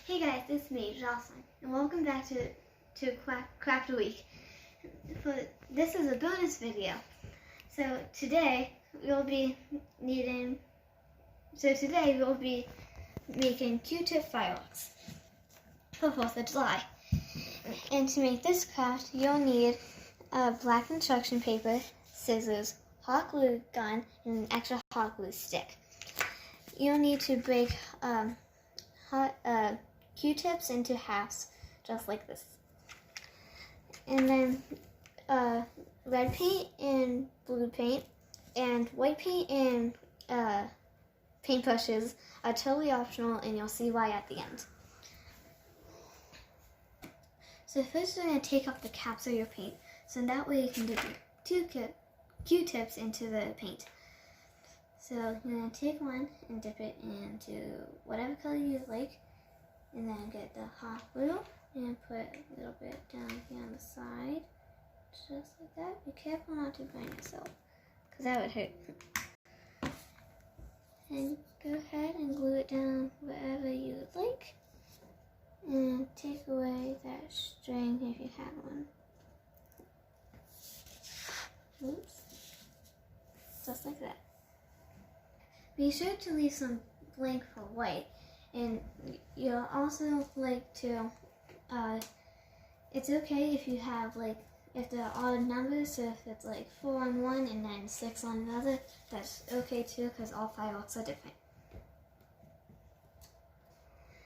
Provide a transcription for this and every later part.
Hey guys, it's me, Jocelyn, and welcome back to Craft a Week. This is a bonus video. So today we'll be making Q-tip fireworks for 4th of July. And to make this craft, you'll need black construction paper, scissors, hot glue gun, and an extra hot glue stick. You'll need to break Q-tips into halves, just like this. And then red paint and blue paint and white paint and paintbrushes are totally optional, and you'll see why at the end. So first we're going to take off the caps of your paint, so that way you can dip your Q-tips into the paint. So you're going to take one and dip it into whatever color you like, and then get the hot glue and put a little bit down here on the side, just like that. Be careful not to burn yourself, because that would hurt. And go ahead and glue it down wherever you would like, and take away that string if you have one. Oops. Just like that. Be sure to leave some blank for white. And you'll also like to, it's okay if you have if they're odd numbers, so if it's 4 on one and then 6 on another, that's okay too, because all fireworks are different.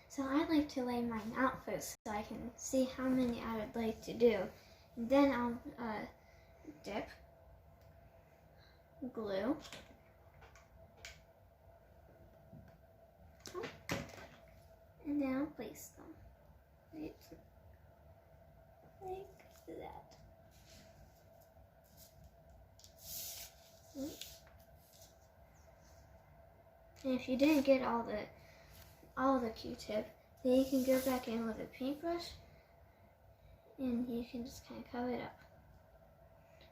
So I like to lay mine out first so I can see how many I would like to do. And then I'll dip, glue, and then I'll place them right like that. And if you didn't get all the Q-tip, then you can go back in with a paintbrush and you can just kind of cover it up.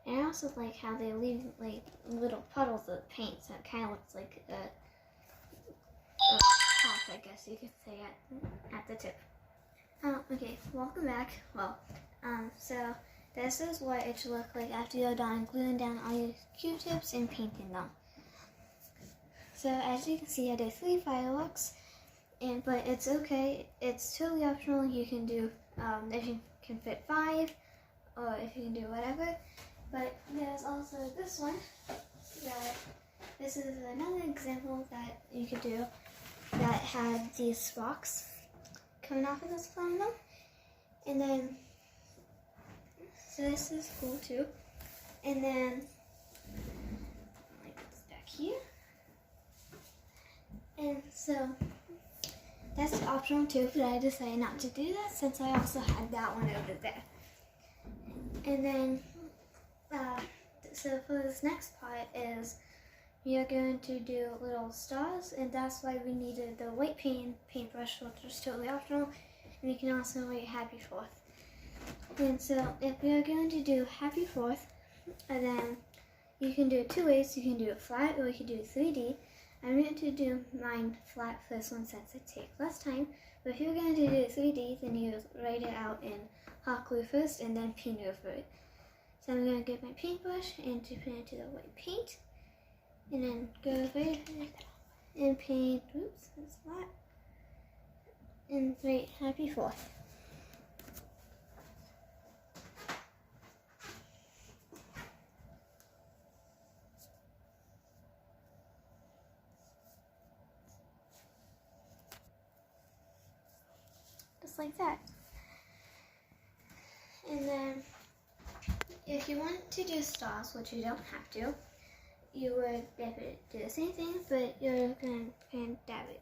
And I also like how they leave little puddles of paint, so it kind of looks like a top, I guess you could say, at the tip. Okay, welcome back. So this is what it should look like after you're done gluing down all your Q-tips and painting them. So as you can see, I did 3 fireworks, but it's okay. It's totally optional. You can do if you can fit 5, or if you can do whatever. But there's also this one. This is another example that you could do that had these sparks coming off of this flame though. And then, so this is cool too. And then, like this back here. And so, that's optional too, but I decided not to do that since I also had that one over there. And then, so for this next part is, we are going to do little stars, and that's why we needed the white paintbrush, which is totally optional. And you can also write Happy 4th. And so if we are going to do Happy 4th, and then you can do it 2 ways. You can do it flat, or you can do it 3D. I'm going to do mine flat for this one since it takes less time. But if you're going to do it 3D, then you write it out in hot glue first, and then paint over it. So I'm going to get my paintbrush and to put it into the white paint. And then go right and paint, oops, that's flat, and write Happy 4th. Just like that. And then, if you want to do stars, which you don't have to, you would do the same thing, but you're going to dab it.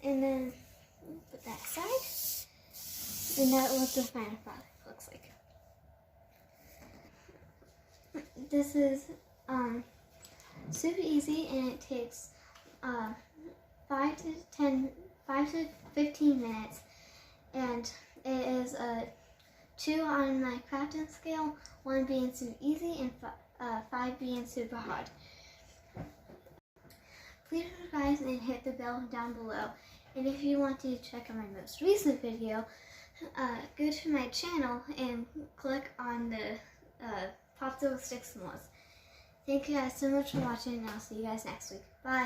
And then put that aside, and that is what the final product looks like. This is super easy, and it takes 5 to 15 minutes. And it is a 2 on my crafting scale, 1 being super easy and 5 being super hard. Please subscribe and hit the bell down below. And if you want to check out my most recent video, go to my channel and click on the popsicle stick s'mores. Thank you guys so much for watching, and I'll see you guys next week. Bye!